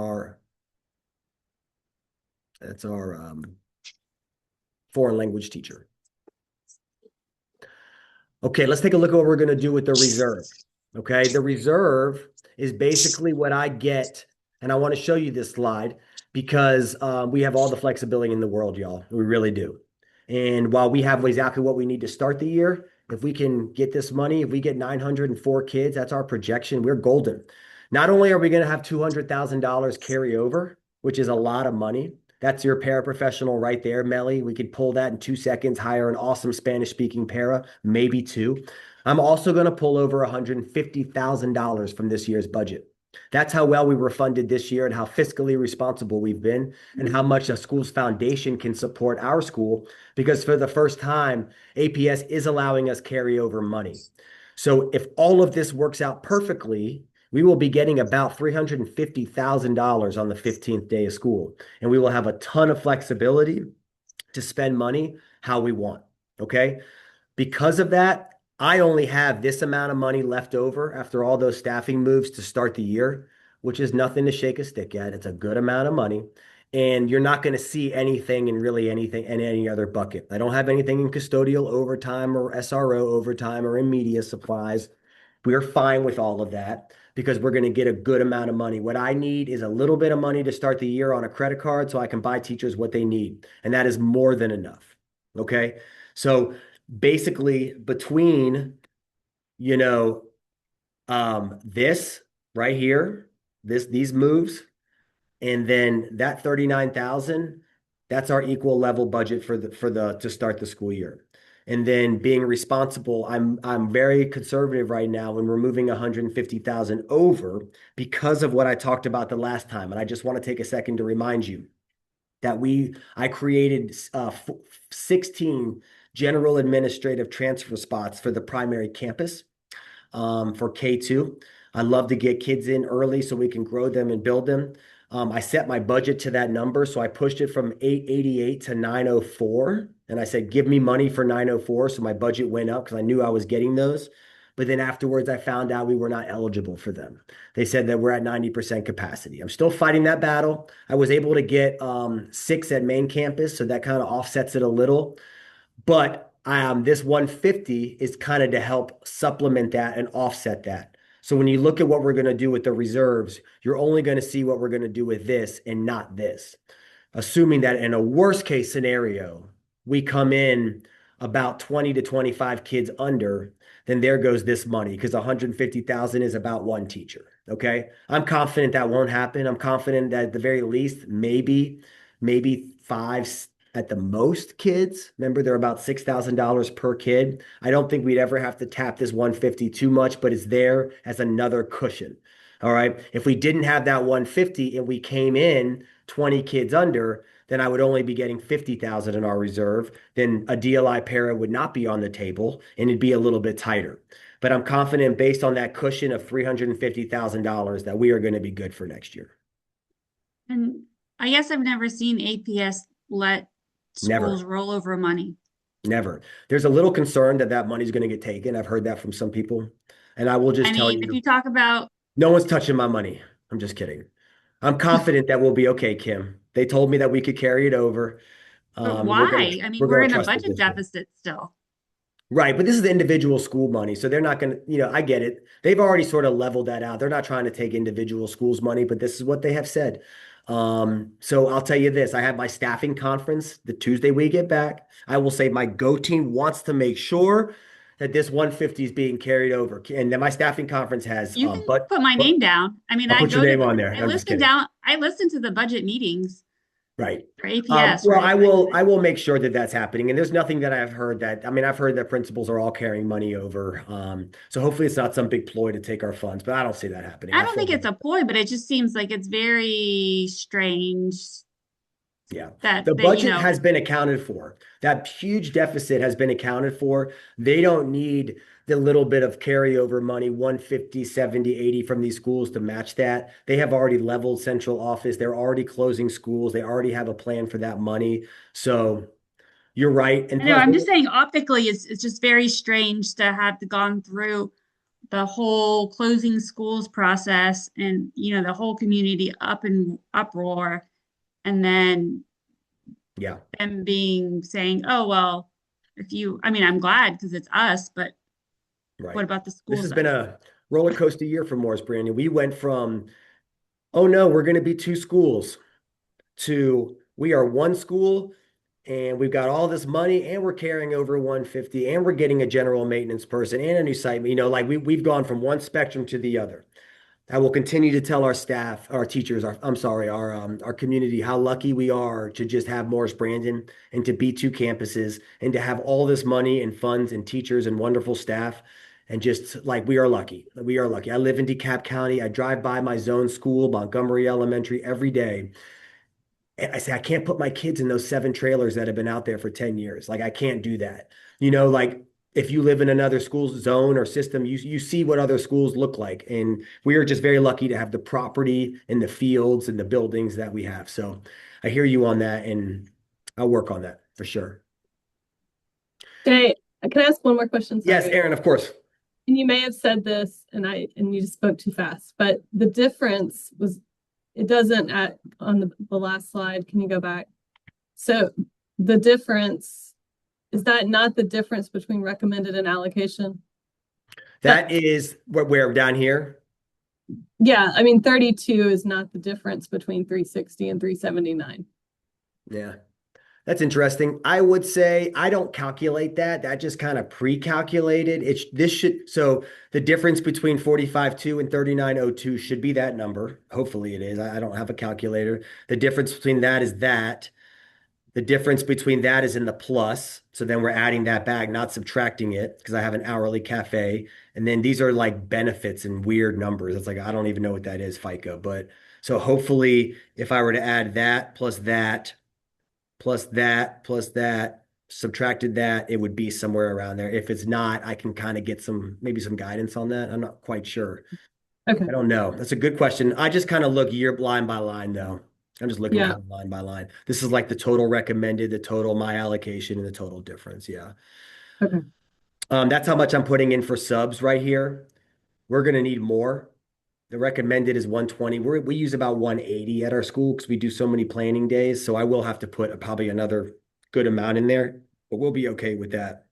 that's our foreign language teacher. Okay, let's take a look at what we're going to do with the reserve. Okay, the reserve is basically what I get, and I want to show you this slide because we have all the flexibility in the world, y'all. We really do. And while we have exactly what we need to start the year, if we can get this money, if we get 904 kids, that's our projection, we're golden. Not only are we going to have $200,000 carry over, which is a lot of money. That's your paraprofessional right there, Melly. We could pull that in 2 seconds, hire an awesome Spanish-speaking para, maybe 2. I'm also going to pull over $150,000 from this year's budget. That's how well we were funded this year and how fiscally responsible we've been and how much a school's foundation can support our school, because for the first time, APS is allowing us carryover money. So if all of this works out perfectly, we will be getting about $350,000 on the 15th day of school, and we will have a ton of flexibility to spend money how we want, okay? Because of that, I only have this amount of money left over after all those staffing moves to start the year, which is nothing to shake a stick at. It's a good amount of money. And you're not going to see anything in really anything in any other bucket. I don't have anything in custodial overtime or SRO overtime or in media supplies. We're fine with all of that because we're going to get a good amount of money. What I need is a little bit of money to start the year on a credit card so I can buy teachers what they need. And that is more than enough. Okay. So basically between, this right here, these moves, and then that 39,000, that's our equal level budget for the to start the school year. And then being responsible, I'm very conservative right now when we're moving 150,000 over because of what I talked about the last time. And I just want to take a second to remind you that I created 16 general administrative transfer spots for the primary campus for K2. I love to get kids in early so we can grow them and build them. I set my budget to that number, so I pushed it from 888 to 904. And I said, give me money for 904. So my budget went up because I knew I was getting those. But then afterwards, I found out we were not eligible for them. They said that we're at 90% capacity. I'm still fighting that battle. I was able to get 6 at main campus, so that kind of offsets it a little. But this 150 is kind of to help supplement that and offset that. So when you look at what we're going to do with the reserves, you're only going to see what we're going to do with this and not this. Assuming that in a worst case scenario, we come in about 20 to 25 kids under, then there goes this money because 150,000 is about one teacher. Okay. I'm confident that won't happen. I'm confident that at the very least, maybe 5 at the most kids. Remember, they're about $6,000 per kid. I don't think we'd ever have to tap this 150 too much, but it's there as another cushion. All right. If we didn't have that 150 and we came in 20 kids under, then I would only be getting 50,000 in our reserve. Then a DLI para would not be on the table and it'd be a little bit tighter. But I'm confident based on that cushion of $350,000 that we are going to be good for next year. And I guess I've never seen APS let Never. schools roll over money. Never. There's a little concern that that money's going to get taken. I've heard that from some people. And I will just I tell mean, if you, you talk about, no one's touching my money. I'm just kidding. I'm confident that we'll be okay, Kim. They told me that we could carry it over. but We're gonna why? I mean, we're we're gonna in a trust the budget district. deficit still. Right, but this is the individual school money, so they're not gonna, I get it. They've already sort of leveled that out. They're not trying to take individual schools' money, but this is what they have said. So I'll tell you this, I have my staffing conference the Tuesday we get back. I will say my Go team wants to make sure that this 150 is being carried over. And then my staffing conference has, You can put my name down. I mean, I'll I put your go to name the, on there. I I'm just listen kidding. down, I listen to the budget meetings Right. for APS, Well, right? I will make sure that that's happening. And there's nothing that I've heard that, I mean, I've heard that principals are all carrying money over. So hopefully it's not some big ploy to take our funds, but I don't see that happening. I I don't feel think it's a ploy, but it just seems like it's very strange Yeah. that The they, budget has been accounted for. That huge deficit has been accounted for. They don't need the little bit of carryover money, 150, 70, 80 from these schools to match that. They have already leveled central office. They're already closing schools. They already have a plan for that money. So you're right. And I know, plus, I'm just saying optically it's just very strange to have gone through the whole closing schools process and, the whole community up in uproar and then yeah. them saying, oh, well, I mean, I'm glad because it's us, but Right. what about the This schools? has been a roller coaster year for Morris, Brandon. We went from, oh no, we're going to be two schools to we are one school and we've got all this money and we're carrying over 150 and we're getting a general maintenance person and a new site. Like we've gone from one spectrum to the other. I will continue to tell our staff, our teachers, our community, how lucky we are to just have Morris Brandon and to be two campuses and to have all this money and funds and teachers and wonderful staff. And just like we are lucky. We are lucky. I live in DeKalb County. I drive by my zone school, Montgomery Elementary, every day. And I say, I can't put my kids in those 7 trailers that have been out there for 10 years. Like I can't do that. Like if you live in another school zone or system, you see what other schools look like. And we are just very lucky to have the property and the fields and the buildings that we have. So I hear you on that and I'll work on that for sure. Can I ask one more question? Sorry. Yes, Aaron, of course. And you may have said this and you just spoke too fast, but the difference was, it doesn't on the last slide. Can you go back? So the difference, is that not the difference between recommended and allocation? That is where down here. Yeah, I mean, 32 is not the difference between 360 and 379. Yeah. That's interesting. I would say I don't calculate that. That just kind of pre-calculated. So the difference between 45.2 and 39.02 should be that number. Hopefully it is. I don't have a calculator. The difference between that is that. The difference between that is in the plus. So then we're adding that back, not subtracting it because I have an hourly cafe. And then these are like benefits and weird numbers. It's like, I don't even know what that is, FICA. But so hopefully if I were to add that, plus that, subtracted that, it would be somewhere around there. If it's not, I can kind of get maybe some guidance on that. I'm not quite sure. Okay. I don't know. That's a good question. I just kind of look year line by line though. I'm just looking kind of line by line. This is like the total recommended, the total my allocation, and the total difference. Yeah. Okay. That's how much I'm putting in for subs right here. We're going to need more. The recommended is 120. We use about 180 at our school because we do so many planning days. So I will have to put probably another good amount in there, but we'll be okay with that.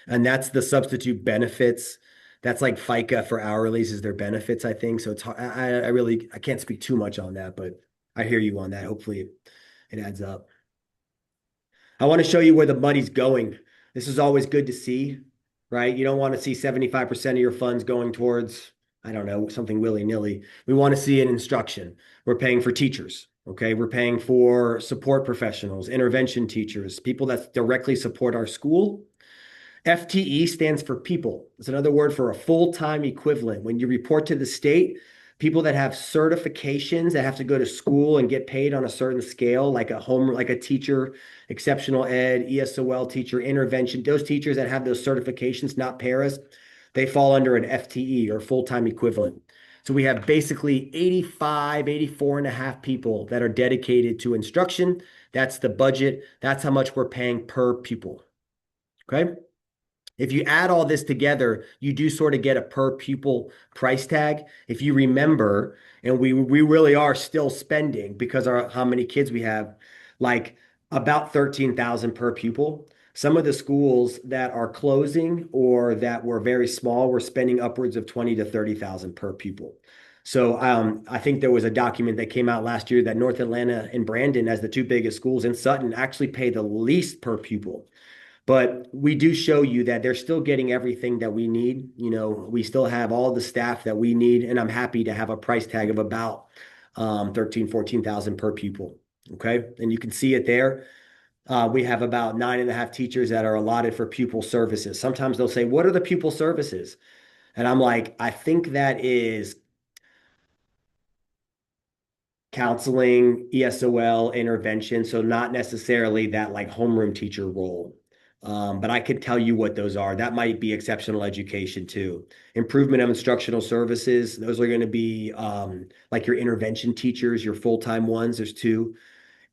And that's the substitute benefits. That's like FICA for hourlies is their benefits, I think. So it's hard. I can't speak too much on that, but I hear you on that. Hopefully it adds up. I want to show you where the money's going. This is always good to see, right? You don't want to see 75% of your funds going towards, I don't know, something willy-nilly. We want to see an instruction. We're paying for teachers, okay? We're paying for support professionals, intervention teachers, people that directly support our school. FTE stands for people. It's another word for a full-time equivalent. When you report to the state, People that have certifications that have to go to school and get paid on a certain scale, like a teacher, exceptional ed, ESOL teacher, intervention, those teachers that have those certifications, not paras, they fall under an FTE or full-time equivalent. So we have basically 85, 84 and a half people that are dedicated to instruction. That's the budget. That's how much we're paying per pupil. Okay. If you add all this together, you do sort of get a per pupil price tag. If you remember, and we really are still spending because our how many kids we have, like about 13,000 per pupil. Some of the schools that are closing or that were very small were spending upwards of 20 to 30,000 per pupil. So I think there was a document that came out last year that North Atlanta and Brandon, as the two biggest schools, and Sutton actually pay the least per pupil. But we do show you that they're still getting everything that we need. You know, we still have all the staff that we need, and I'm happy to have a price tag of about 13, 14,000 per pupil. Okay. And you can see it there. We have about 9.5 teachers that are allotted for pupil services. Sometimes they'll say, "What are the pupil services?" And I'm like, I think that is counseling, ESOL, intervention. So not necessarily that like homeroom teacher role. But I could tell you what those are. That might be exceptional education too. Improvement of instructional services. Those are going to be like your intervention teachers, your full-time ones. There's two.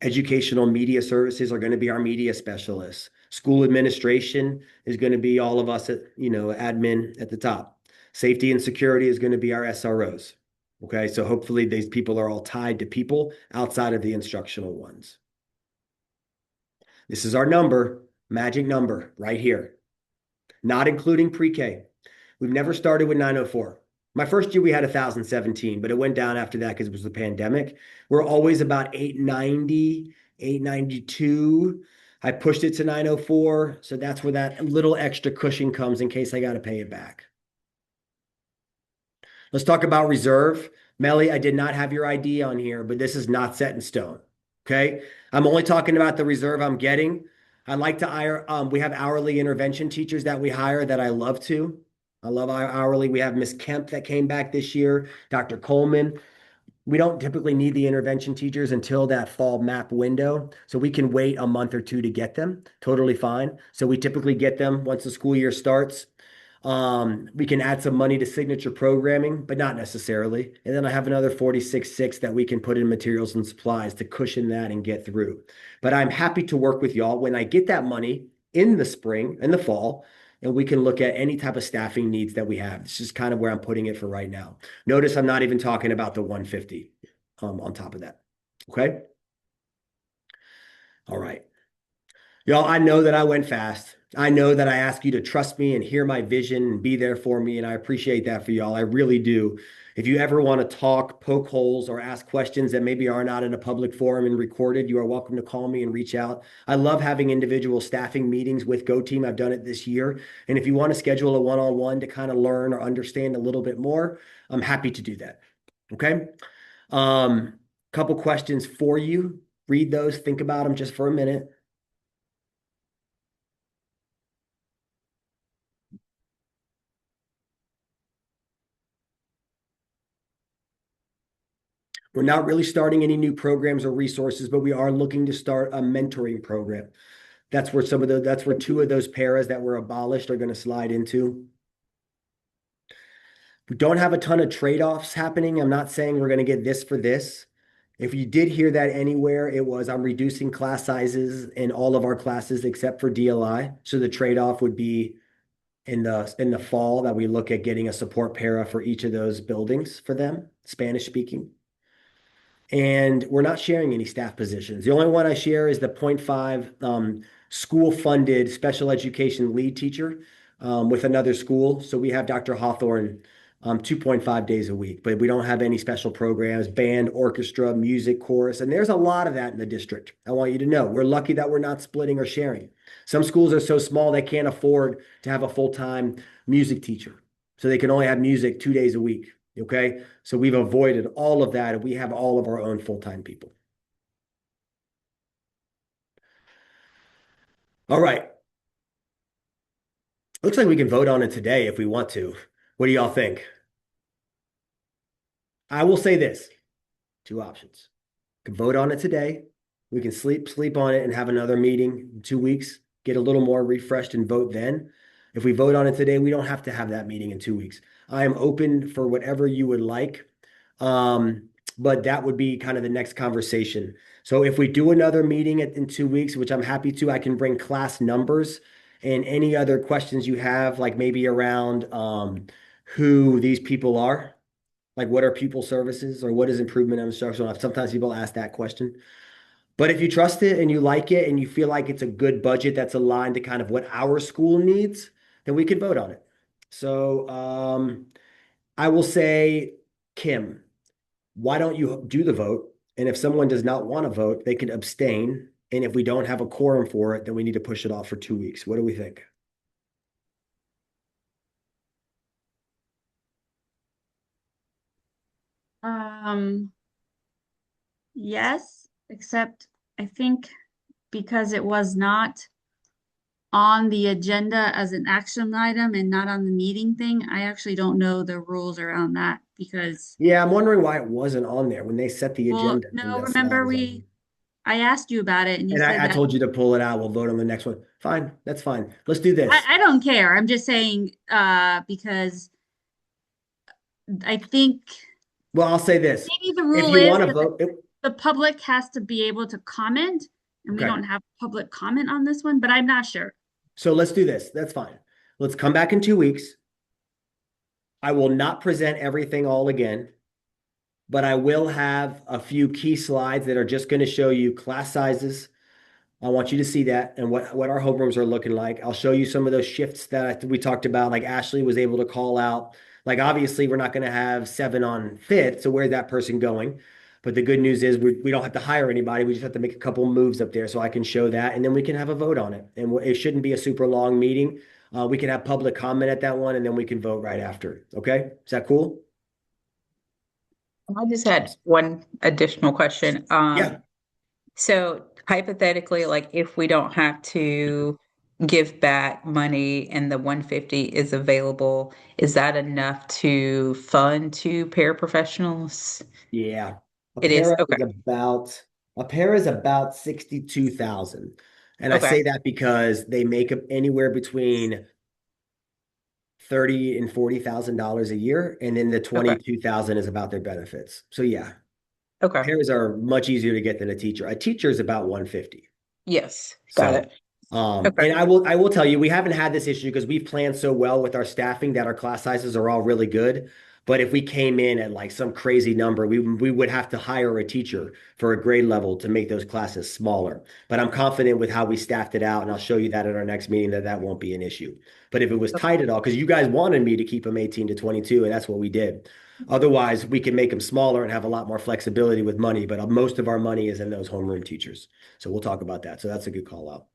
Educational media services are going to be our media specialists. School administration is going to be all of us at, admin at the top. Safety and security is going to be our SROs. Okay, so hopefully these people are all tied to people outside of the instructional ones. This is our number, magic number right here, not including pre-K. We've never started with 904. My first year we had 1,017, but it went down after that because it was the pandemic. We're always about 890, 892. I pushed it to 904, so that's where that little extra cushion comes in case I got to pay it back. Let's talk about reserve. Melly, I did not have your ID on here, but this is not set in stone. Okay. I'm only talking about the reserve I'm getting. I like to hire, we have hourly intervention teachers that we hire that I love to. I love our hourly. We have Miss Kemp that came back this year, Dr. Coleman. We don't typically need the intervention teachers until that fall map window. So we can wait a month or two to get them. Totally fine. So we typically get them once the school year starts. We can add some money to signature programming, but not necessarily. And then I have another 46.6 that we can put in materials and supplies to cushion that and get through. But I'm happy to work with y'all when I get that money in the spring and the fall, and we can look at any type of staffing needs that we have. This is kind of where I'm putting it for right now. Notice I'm not even talking about the 150 on top of that. Okay. All right. Y'all, I know that I went fast. I know that I ask you to trust me and hear my vision and be there for me. And I appreciate that for y'all. I really do. If you ever want to talk, poke holes, or ask questions that maybe are not in a public forum and recorded, you are welcome to call me and reach out. I love having individual staffing meetings with GOTeam. I've done it this year. And if you want to schedule a one-on-one to kind of learn or understand a little bit more, I'm happy to do that. Okay. Couple questions for you. Read those, think about them just for a minute. We're not really starting any new programs or resources, but we are looking to start a mentoring program. That's where that's where two of those paras that were abolished are going to slide into. We don't have a ton of trade-offs happening. I'm not saying we're going to get this for this. If you did hear that anywhere, it was I'm reducing class sizes in all of our classes except for DLI. So the trade-off would be in the fall that we look at getting a support para for each of those buildings for them, Spanish speaking. And we're not sharing any staff positions. The only one I share is the 0.5 school-funded special education lead teacher with another school. So we have Dr. Hawthorne 2.5 days a week, but we don't have any special programs, band, orchestra, music, chorus. And there's a lot of that in the district. I want you to know we're lucky that we're not splitting or sharing. Some schools are so small they can't afford to have a full-time music teacher. So they can only have music 2 days a week. Okay. So we've avoided all of that and we have all of our own full-time people. All right. Looks like we can vote on it today if we want to. What do y'all think? I will say this, two options. Can vote on it today. We can sleep on it and have another meeting in 2 weeks, get a little more refreshed and vote then. If we vote on it today, we don't have to have that meeting in 2 weeks. I am open for whatever you would like. But that would be kind of the next conversation. So if we do another meeting in 2 weeks, which I'm happy to, I can bring class numbers and any other questions you have, like maybe around who these people are. Like what are pupil services or what is improvement and instructional? Sometimes people ask that question. But if you trust it and you like it and you feel like it's a good budget that's aligned to kind of what our school needs, then we can vote on it. So I will say, Kim, why don't you do the vote? And if someone does not want to vote, they can abstain. And if we don't have a quorum for it, then we need to push it off for 2 weeks. What do we think? Yes, except I think because it was not on the agenda as an action item and not on the meeting thing, I actually don't know the rules around that because, Yeah, I'm wondering why it wasn't on there when they set the well, agenda and no, that slide remember was on. I asked you about it and you And said I that told you to pull it out. We'll vote on the next one. Fine, that's fine. Let's do this. I don't care. I'm just saying, because I think Well, I'll say this. maybe the If rule you is want to that vote, the public has to be able to comment, and we okay. don't have public comment on this one, but I'm not sure. So let's do this. That's fine. Let's come back in 2 weeks. I will not present everything all again, but I will have a few key slides that are just going to show you class sizes. I want you to see that and what our homerooms are looking like. I'll show you some of those shifts that we talked about, like Ashley was able to call out. Like obviously we're not going to have 7 on fifth, so where's that person going? But the good news is we don't have to hire anybody. We just have to make a couple moves up there so I can show that, and then we can have a vote on it. And it shouldn't be a super long meeting. We can have public comment at that one, and then we can vote right after. Okay, is that cool? I just had one additional question. Yeah. So hypothetically, like if we don't have to give back money and the 150 is available, is that enough to fund two paraprofessionals? Yeah. A It is. para Okay. is about 62,000. And I Okay. say that because they make up anywhere between 30 and $40,000 a year, and then the Okay. 22,000 is about their benefits. So yeah, Okay. paras are much easier to get than a teacher. A teacher is about 150. Yes. Got So, it. Okay. and I will tell you, we haven't had this issue because we've planned so well with our staffing that our class sizes are all really good. But if we came in at like some crazy number, we would have to hire a teacher for a grade level to make those classes smaller. But I'm confident with how we staffed it out, and I'll show you that at our next meeting that won't be an issue. But if it was tight at all, because you guys wanted me to keep them 18 to 22, and that's what we did. Otherwise, we can make them smaller and have a lot more flexibility with money. But most of our money is in those homeroom teachers. So we'll talk about that. So that's a good call out.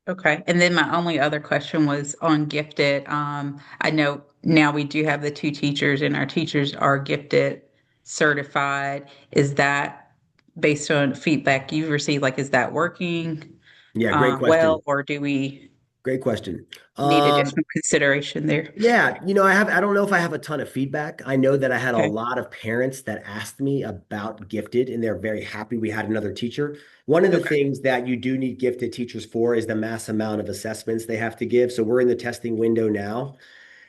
Okay. And then my only other question was on gifted. I know now we do have the two teachers and our teachers are gifted certified. Is that based on feedback you've received? Like, is that working Yeah, great well, question. or do we Great question. need additional consideration there? Yeah, I don't know if I have a ton of feedback. I know that I had a Okay. lot of parents that asked me about gifted, and they're very happy we had another teacher. One of the Okay. things that you do need gifted teachers for is the mass amount of assessments they have to give. So we're in the testing window now.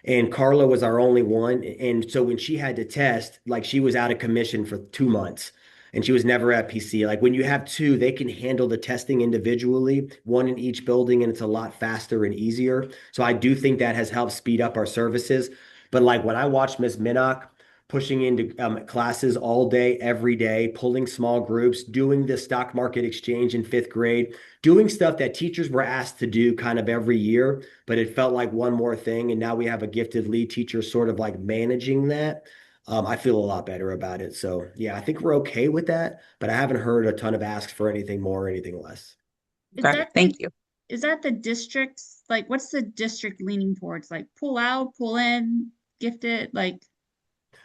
And Carla was our only one. And so when she had to test, like she was out of commission for 2 months and she was never at PC. Like when you have two, they can handle the testing individually, one in each building, and it's a lot faster and easier. So I do think that has helped speed up our services. But like when I watched Miss Minnock pushing into classes all day, every day, pulling small groups, doing the stock market exchange in fifth grade, doing stuff that teachers were asked to do kind of every year, but it felt like one more thing. And now we have a gifted lead teacher sort of like managing that. I feel a lot better about it. So yeah, I think we're okay with that, but I haven't heard a ton of asks for anything more or anything less. Is Okay. that Thank you. is that the district's, like, what's the district leaning towards? Like pull out, pull in, gift it? Like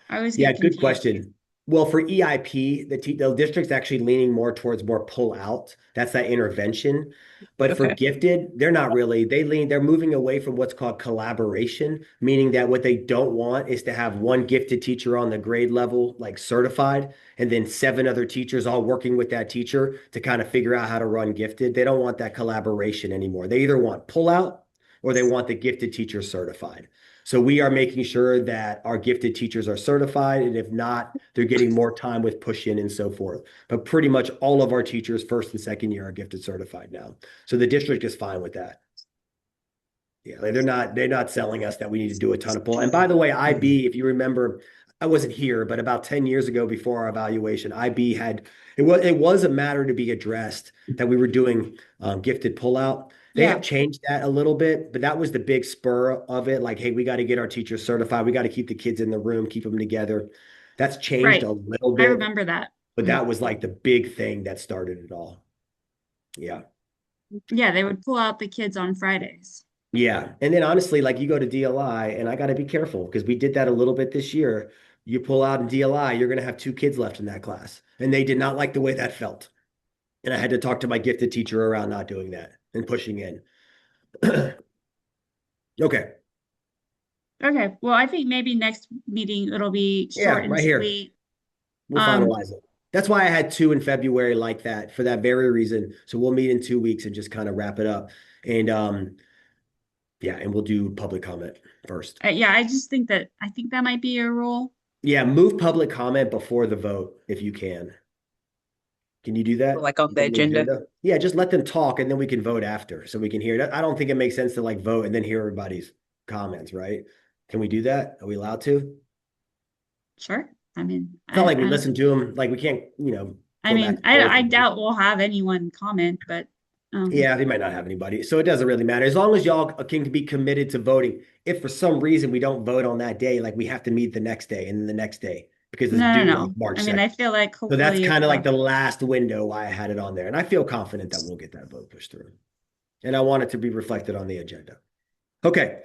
I always Yeah, get good confused. question. Well, for EIP, the district's actually leaning more towards more pull out. That's that intervention. But for Okay. gifted, they're not really. They're moving away from what's called collaboration, meaning that what they don't want is to have one gifted teacher on the grade level, like certified, and then seven other teachers all working with that teacher to kind of figure out how to run gifted. They don't want that collaboration anymore. They either want pull out or they want the gifted teacher certified. So we are making sure that our gifted teachers are certified, and if not, they're getting more time with push-in and so forth. But pretty much all of our teachers, first and second year, are gifted certified now. So the district is fine with that. Yeah, like they're not selling us that we need to do a ton of pull. And by the way, IB, if you remember, I wasn't here, but about 10 years ago before our evaluation, IB had it was a matter to be addressed that we were doing gifted pullout. They Yeah. have changed that a little bit, but that was the big spur of it. Like, hey, we got to get our teachers certified. We got to keep the kids in the room, keep them together. That's changed Right. a little I bit, remember that. but that was like the big thing that started it all. Yeah. Yeah, they would pull out the kids on Fridays. Yeah. And then honestly, like you go to DLI, and I got to be careful because we did that a little bit this year. You pull out in DLI, you're going to have two kids left in that class. And they did not like the way that felt. And I had to talk to my gifted teacher around not doing that and pushing in. Okay. Okay. Well, I think maybe next meeting it'll be Yeah, short and right here. sweet. We'll Um, finalize it. That's why I had two in February like that for that very reason. So we'll meet in 2 weeks and just kind of wrap it up. And yeah, and we'll do public comment first. yeah, I think that might be a rule. Yeah, move public comment before the vote if you can. Can you do that? Like on the agenda. Yeah, just let them talk and then we can vote after so we can hear it. I don't think it makes sense to like vote and then hear everybody's comments, right? Can we do that? Are we allowed to? Sure. I mean, It's not like we I don't, listen to them. Like we can't, I go back mean, and forth. I doubt we'll have anyone comment, but Yeah, they might not have anybody. So it doesn't really matter. As long as y'all can be committed to voting. If for some reason we don't vote on that day, like we have to meet the next day and then the next day because it's no, due no, like no. March I mean, I 2nd. feel like So that's hopefully, kind of like the last window why I had it on there. And I feel confident that we'll get that vote pushed through. And I want it to be reflected on the agenda. Okay,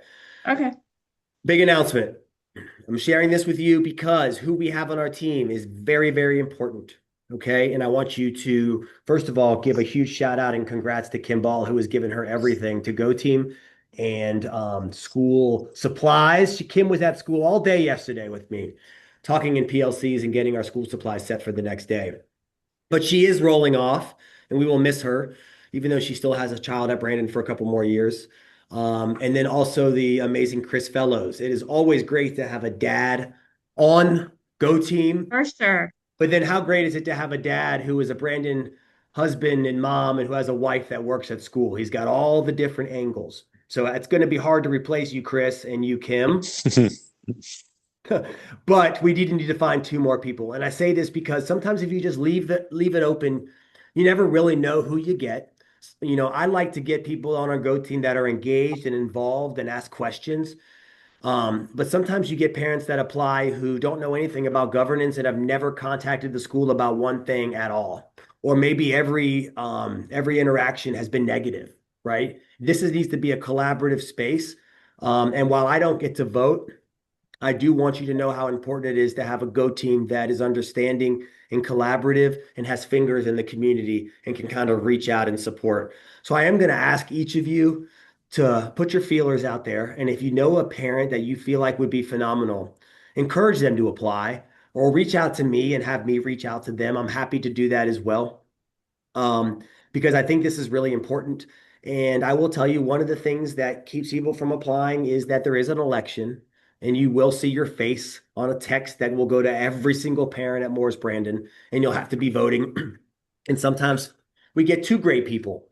okay. big announcement. I'm sharing this with you because who we have on our team is very, very important. Okay. And I want you to, first of all, give a huge shout out and congrats to Kim Ball, who has given her everything to GOTeam and school supplies. Kim was at school all day yesterday with me, talking in PLCs and getting our school supplies set for the next day. But she is rolling off, and we will miss her, even though she still has a child at Brandon for a couple more years. And then also the amazing Chris Fellows. It is always great to have a dad on GOTeam. For sure. But then how great is it to have a dad who is a Brandon husband and mom and who has a wife that works at school? He's got all the different angles. So it's going to be hard to replace you, Chris, and you, Kim. But we did need to find two more people. And I say this because sometimes if you just leave it open, you never really know who you get. I like to get people on our Go team that are engaged and involved and ask questions. But sometimes you get parents that apply who don't know anything about governance and have never contacted the school about one thing at all. Or maybe every interaction has been negative, right? Needs to be a collaborative space. And while I don't get to vote, I do want you to know how important it is to have a Go team that is understanding and collaborative and has fingers in the community and can kind of reach out and support. So I am going to ask each of you to put your feelers out there. And if you know a parent that you feel like would be phenomenal, encourage them to apply or reach out to me and have me reach out to them. I'm happy to do that as well. Because I think this is really important. And I will tell you, one of the things that keeps people from applying is that there is an election, and you will see your face on a text that will go to every single parent at Morris Brandon, and you'll have to be voting. And sometimes we get two great people,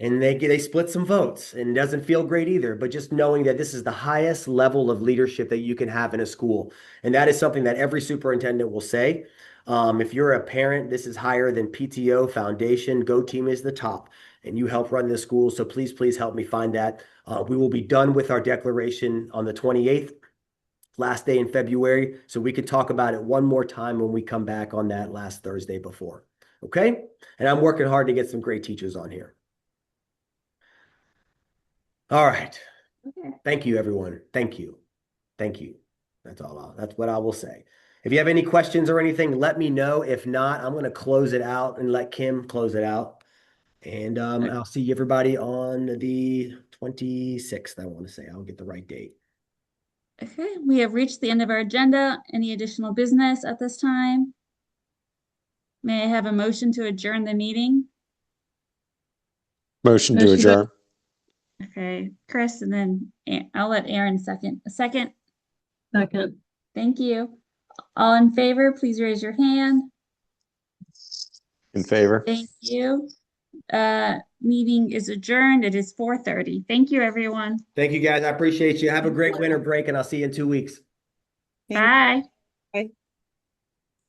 and they split some votes, and it doesn't feel great either. But just knowing that this is the highest level of leadership that you can have in a school, and that is something that every superintendent will say. If you're a parent, this is higher than PTO, foundation. Go team is the top, and you help run the school. So please, please help me find that. We will be done with our declaration on the 28th, last day in February. So we could talk about it one more time when we come back on that last Thursday before. Okay. And I'm working hard to get some great teachers on here. All right. Okay. Thank you, everyone. Thank you. That's what I will say. If you have any questions or anything, let me know. If not, I'm going to close it out and let Kim close it out. And I'll see everybody on the 26th. I want to say I'll get the right date. Okay, we have reached the end of our agenda. Any additional business at this time? May I have a motion to adjourn the meeting? Motion to Motion to- adjourn. Okay, Chris, and then I'll let Aaron second. A second. Second. Thank you. All in favor, please raise your hand. In favor. Thank you. Meeting is adjourned. It is 4:30. Thank you, everyone. Thank you, guys. I appreciate you. Have a great winter break, and I'll see you in 2 weeks. Thank Bye. Bye.